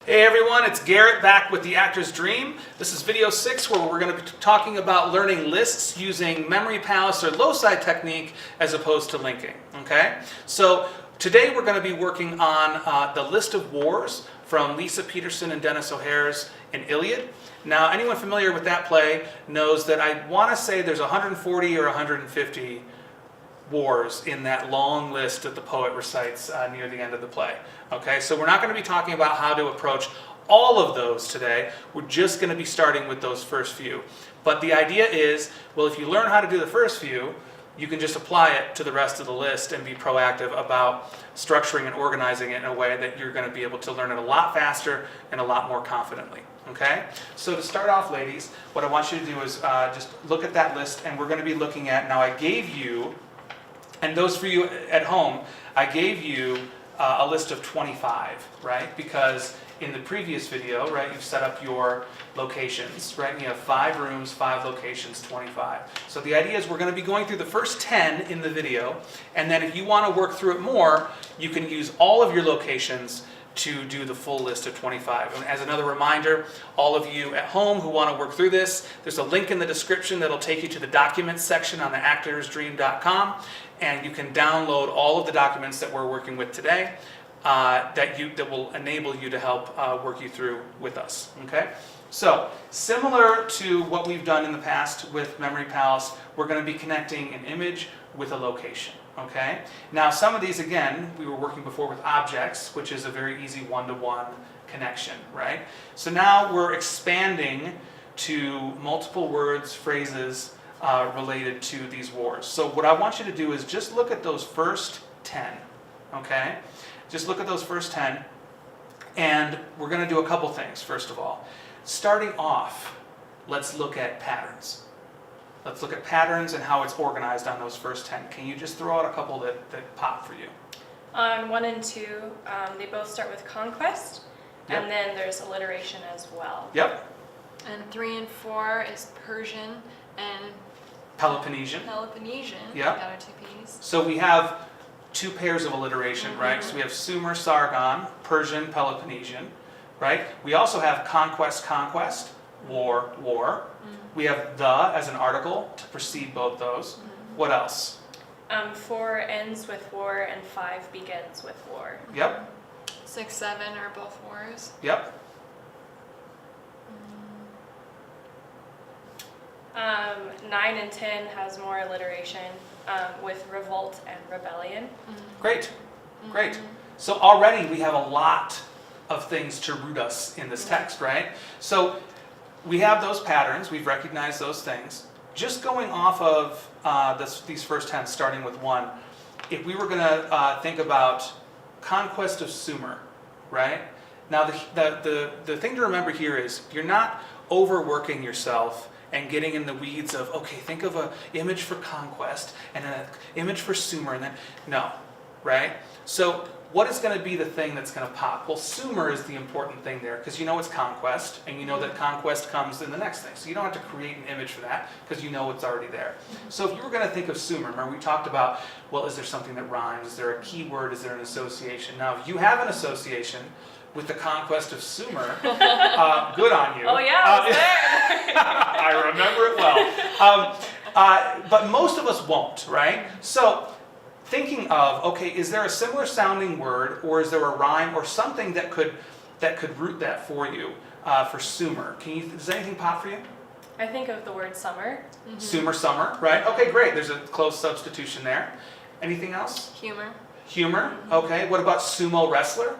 Hey everyone, it's Garrett back with The Actor's Dream. This is video 6 where we're going to be talking about learning lists using Memory Palace or Loci Technique as opposed to linking. Okay? So today we're going to be working on the list of wars from Peterson and Denis O'Hare's in Iliad. Now anyone familiar with that play knows that I want to say there's 140 or 150 wars in that long list that the poet recites near the end of the play. Okay, so we're not going to be talking about how to approach all of those today. We're just going to be starting with those first few. But the idea is, well, if you learn how to do the first few, you can just apply it to the rest of the list and be proactive about structuring and organizing it in a way that you're going to be able to learn it a lot faster and a lot more confidently. Okay? So to start off, ladies, what I want you to do is just look at that list, and we're going to be looking at, now I gave you, and those for you at home, I gave you a list of 25, right? Because in the previous video, right, you've set up your locations, right? You have 5 rooms, 5 locations, 25. So the idea is we're going to be going through the first 10 in the video, and then if you want to work through it more, you can use all of your locations to do the full list of 25. And as another reminder, all of you at home who want to work through this, there's a link in the description that'll take you to the documents section on theactorsdream.com, and you can download all of the documents that we're working with today that will enable you to help work you through with us. Okay? So, similar to what we've done in the past with Memory Palace, we're going to be connecting an image with a location. Okay? Now, some of these, again, we were working before with objects, which is a very easy one-to-one connection, right? So now we're expanding to multiple words, phrases related to these wars. So what I want you to do is just look at those first 10, okay? Just look at those first 10, and we're going to do a couple things, first of all. Starting off, let's look at patterns. Let's look at patterns and how it's organized on those first 10. Can you just throw out a couple that pop for you? On 1 and 2, they both start with conquest, Yep. and then there's alliteration as well. Yep. And 3 and 4 is Persian and Peloponnesian. Peloponnesian. Yep. Got our 2 P's. So we have 2 pairs of alliteration, right? So we have Sumer, Sargon, Persian, Peloponnesian, right? We also have conquest, conquest, war, war. We have the as an article to precede both those. What else? 4 ends with war, and 5 begins with war. Yep, 6, 7 are both wars. yep. 9 and 10 has more alliteration with revolt and rebellion. Great, great. So already we have a lot of things to root us in this text, right? So we have those patterns, we've recognized those things. Just going off of these first 10, starting with 1, if we were going to think about conquest of Sumer, right? Now the thing to remember here is you're not overworking yourself and getting in the weeds of, okay, think of an image for conquest and an image for Sumer, and then, no, right? So what is going to be the thing that's going to pop? Well, Sumer is the important thing there because you know it's conquest, and you know that conquest comes in the next thing. So you don't have to create an image for that because you know it's already there. So if you were going to think of Sumer, remember we talked about, well, is there something that rhymes? Is there a keyword? Is there an association? Now, if you have an association with the conquest of Sumer, good on you. Oh yeah, I was there. I remember it well. But most of us won't, right? So thinking of, okay, is there a similar sounding word, or is there a rhyme or something that could root that for you for Sumer? Does anything pop for you? I think of the word summer. Sumer, summer, right? Okay, great. There's a close substitution there. Anything else? Humor. Humor. Okay. What about sumo wrestler?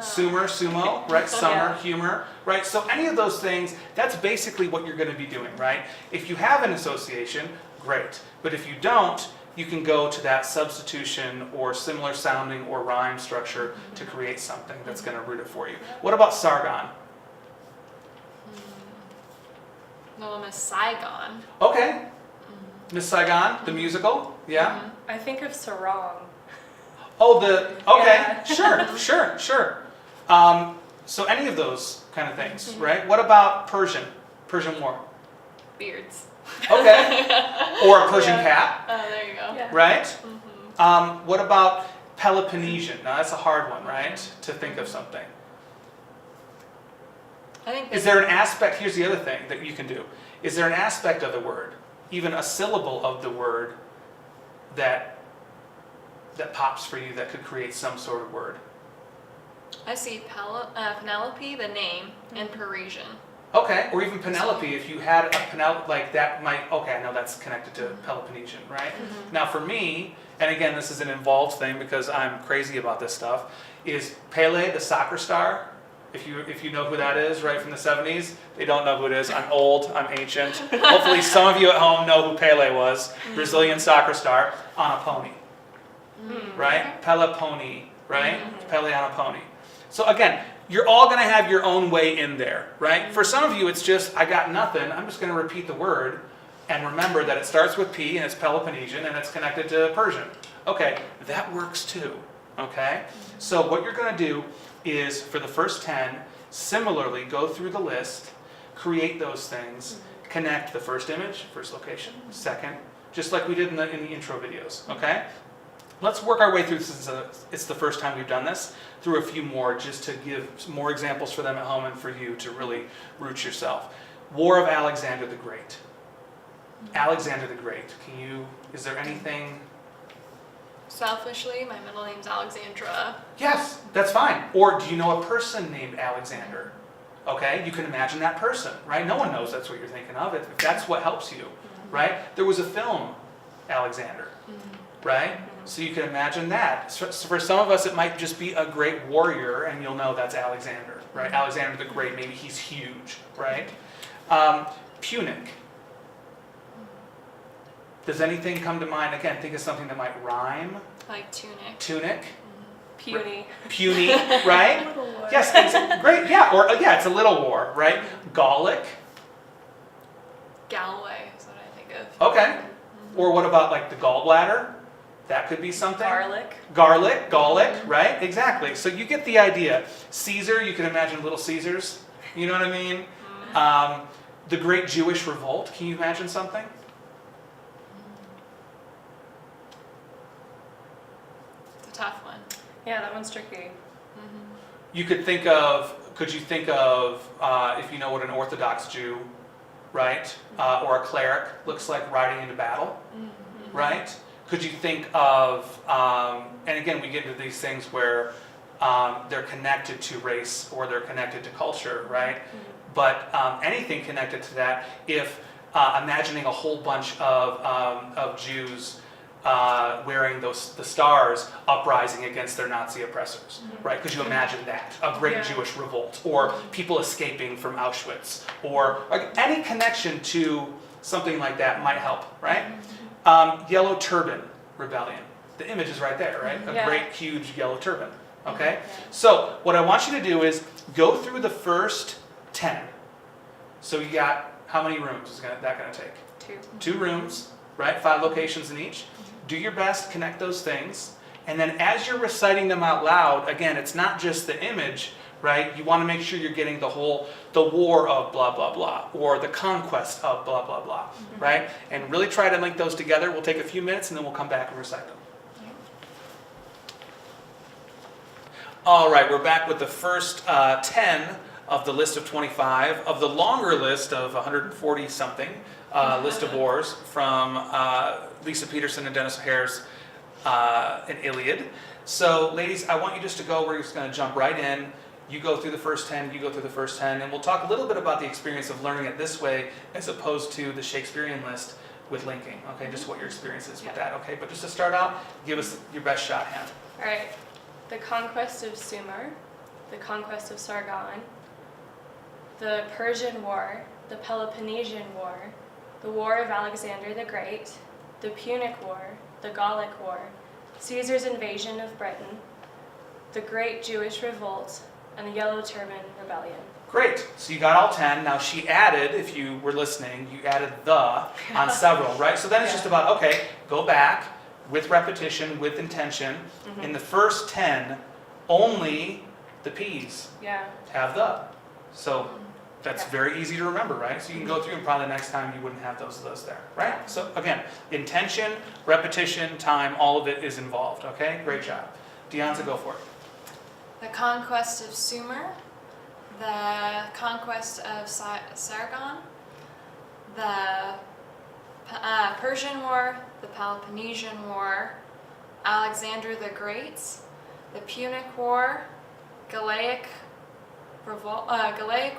Sumer, sumo, right? Summer, Yeah. humor, right? So any of those things, that's basically what you're going to be doing, right? If you have an association, great. But if you don't, you can go to that substitution or similar sounding or rhyme structure to create something that's going to root it for you. What about Sargon? No, Miss Saigon. Okay. Miss Saigon, the musical, yeah? I think of sarong. Oh, okay, Yeah. sure. So any of those kind of things, right? What about Persian War? Beards. Okay. Or a Persian cat, Oh, there you go. Yeah. right? What about Peloponnesian? Now that's a hard one, right? To think of something. I think Is there an aspect, here's the other thing that you can do. Is there an aspect of the word, even a syllable of the word, that pops for you that could create some sort of word? I see Penelope, the name, and Parisian. Okay, or even Penelope, if you had a Penelope, like that might, okay, I know that's connected to Peloponnesian, right? Now for me, and again, this is an involved thing because I'm crazy about this stuff, is Pele, the soccer star. If you know who that is, right, from the 70s, they don't know who it is. I'm old, I'm ancient. Hopefully some of you at home know who Pele was, Brazilian soccer star, on a pony, right? Peloponi, right? Pele on a pony. So again, you're all going to have your own way in there, right? For some of you, it's just, I got nothing. I'm just going to repeat the word and remember that it starts with P and it's Peloponnesian and it's connected to Persian. Okay, that works too, okay? So what you're going to do is, for the first 10, similarly go through the list, create those things, connect the first image, first location, second, just like we did in the intro videos, okay? Let's work our way through, since it's the first time we've done this, through a few more just to give some more examples for them at home and for you to really root yourself. War of Alexander the Great. Alexander the Great. Is there anything? Selfishly, my middle name's Alexandra. Yes, that's fine. Or do you know a person named Alexander? Okay, you can imagine that person, right? No one knows that's what you're thinking of. If that's what helps you, right? There was a film, Alexander, right? So you can imagine that. So for some of us, it might just be a great warrior, and you'll know that's Alexander, right? Alexander the Great, maybe he's huge, right? Punic. Does anything come to mind? Again, think of something that might rhyme. Like tunic. Tunic. Puny. Puny, right? Little war. Yes, it's great. Yeah, or yeah, it's a little war, right? Gallic. Galway is what I think of. Okay. Or what about like the gallbladder? That could be something. Garlic. Gallic, right? Exactly. So you get the idea. Caesar, you can imagine Little Caesars. You know what I mean? The Great Jewish Revolt. Can you imagine something? It's a tough one. Yeah, that one's tricky. You could you think of, if you know what an Orthodox Jew, right? Or a cleric looks like riding into battle, right? Could you think of, and again, we get into these things where they're connected to race or they're connected to culture, right? But anything connected to that, if imagining a whole bunch of Jews wearing the stars uprising against their Nazi oppressors, right? Could you imagine that? A great Jewish revolt, or people escaping from Auschwitz, or like any connection to something like that might help, right? Yellow Turban Rebellion. The image is right there, right? A great, huge yellow turban, okay? So what I want you to do is go through the first 10. So you got, how many rooms is that going to take? 2 rooms, right? 5 locations in each. Do your best, connect those things. And then as you're reciting them out loud, again, it's not just the image, right? You want to make sure you're getting the war of blah, blah, blah, or the conquest of blah, blah, blah, right? And really try to link those together. We'll take a few minutes and then we'll come back and recite them. All right, we're back with the first 10 of the list of 25, of the longer list of 140-something list of wars from Loci Peterson and Denis O'Hare's an Iliad. So, ladies, I want you just to go. We're just going to jump right in. You go through the first 10, you go through the first 10, and we'll talk a little bit about the experience of learning it this way as opposed to the Shakespearean list with linking, okay? Just what your experience is with that, okay? But just to start out, give us your best shot, Hannah. All right. The conquest of Sumer, the conquest of Sargon, the Persian War, the Peloponnesian War, the War of Alexander the Great, the Punic War, the Gallic War, Caesar's invasion of Britain, the Great Jewish Revolt, and the Yellow Turban Rebellion. Great. So you got all 10. Now she added, if you were listening, you added the on several, right? So then it's just about, okay, go back with repetition, with intention. In the first 10, only the P's have the. So that's very easy to remember, right? So you can go through and probably the next time you wouldn't have those there, right? So again, intention, repetition, time, all of it is involved, okay? Great job. Deonza, go for it. The conquest of Sumer, the conquest of Sargon, the Persian War, the Peloponnesian War, Alexander the Great, the Punic War, Galaic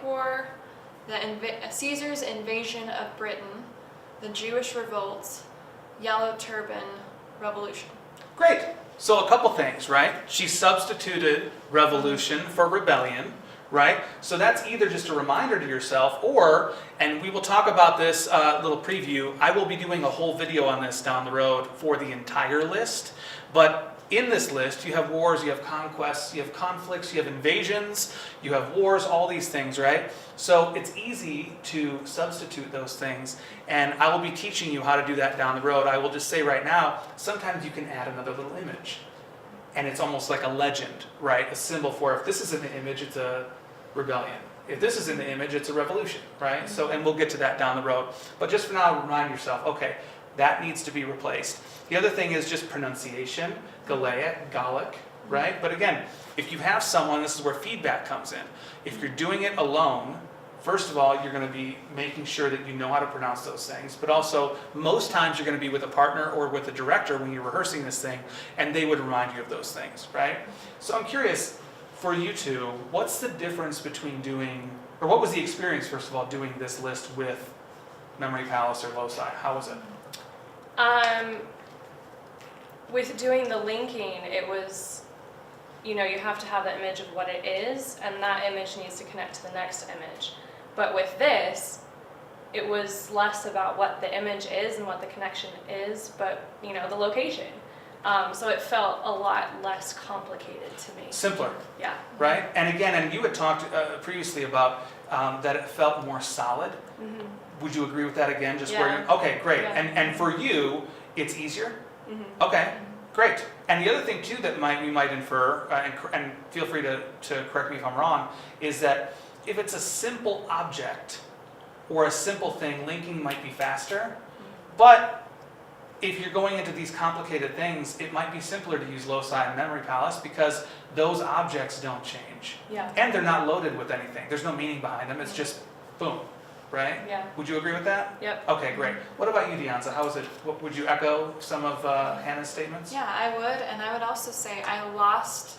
War, Caesar's invasion of Britain, the Jewish revolts, Yellow Turban Revolution. Great. So a couple things, right? She substituted revolution for rebellion, right? So that's either just a reminder to yourself or, and we will talk about this little preview, I will be doing a whole video on this down the road for the entire list. But in this list, you have wars, you have conquests, you have conflicts, you have invasions, you have wars, all these things, right? So it's easy to substitute those things, and I will be teaching you how to do that down the road. I will just say right now, sometimes you can add another little image, and it's almost like a legend, right? A symbol for if this is in the image, it's a rebellion. If this is in the image, it's a revolution, right? So, and we'll get to that down the road. But just for now, remind yourself, okay, that needs to be replaced. The other thing is just pronunciation, Galaic, Gallic, right? But again, if you have someone, this is where feedback comes in. If you're doing it alone, first of all, you're going to be making sure that you know how to pronounce those things. But also, most times you're going to be with a partner or with a director when you're rehearsing this thing, and they would remind you of those things, right? So I'm curious, for you two, what's the difference between doing, or what was the experience, first of all, doing this list with Memory Palace or Loci? How was it? With doing the linking, it was, you have to have the image of what it is, and that image needs to connect to the next image. But with this, it was less about what the image is and what the connection is, but, the location. So it felt a lot less complicated to me. Simpler. Yeah. Right? And again, and you had talked previously about that it felt more solid. Mm-hmm. Would you agree with that again? Just Yeah. Okay, great. Yeah. And for you, it's easier? Mm-hmm. Okay, great. And the other thing too that we might infer, and feel free to correct me if I'm wrong, is that if it's a simple object or a simple thing, linking might be faster. But if you're going into these complicated things, it might be simpler to use Loci and Memory Palace because those objects don't change. Yeah. And they're not loaded with anything. There's no meaning behind them. It's just boom, right? Yeah. Would you agree with that? Yep. Okay, great. What about you, Deonza? How was it? Would you echo some of Hannah's statements? Yeah, I would, and I would also say I lost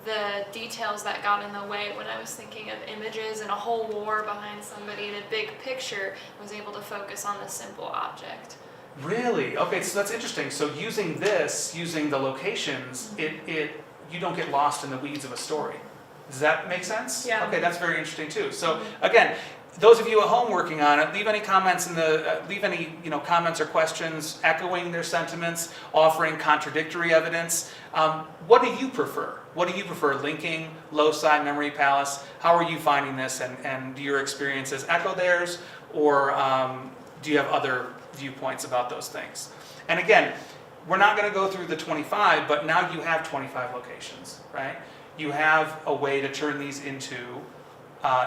the details that got in the way when I was thinking of images and a whole war behind somebody in a big picture. I was able to focus on the simple object. Really? Okay, so that's interesting. So using the locations, you don't get lost in the weeds of a story. Does that make sense? Yeah. Okay, that's very interesting too. So again, those of you at home working on it, leave any comments comments or questions, echoing their sentiments, offering contradictory evidence. What do you prefer? What do you prefer? Linking, Loci, Memory Palace? How are you finding this, and do your experiences echo theirs, or do you have other viewpoints about those things? And again, we're not going to go through the 25, but now you have 25 locations, right? You have a way to turn these into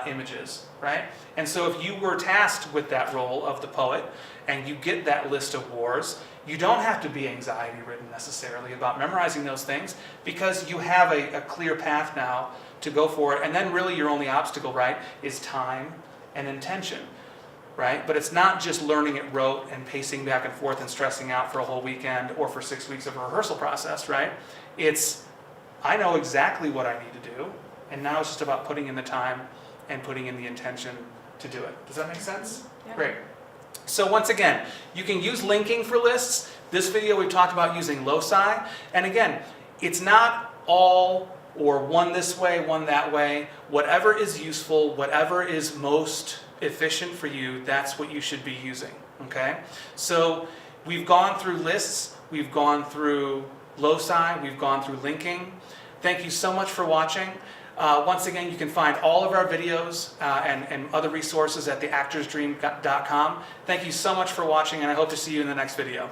images, right? And so if you were tasked with that role of the poet and you get that list of wars, you don't have to be anxiety-ridden necessarily about memorizing those things because you have a clear path now to go for it. And then really your only obstacle, right, is time and intention, right? But it's not just learning it rote and pacing back and forth and stressing out for a whole weekend or for 6 weeks of a rehearsal process, right? It's, I know exactly what I need to do, and now it's just about putting in the time and putting in the intention to do it. Does that make sense? Yeah. Great. So once again, you can use linking for lists. This video we've talked about using loci. And again, it's not all or one this way, one that way. Whatever is useful, whatever is most efficient for you, that's what you should be using, okay? So we've gone through lists, we've gone through loci, we've gone through linking. Thank you so much for watching. Once again, you can find all of our videos and other resources at theactorsdream.com. Thank you so much for watching, and I hope to see you in the next video.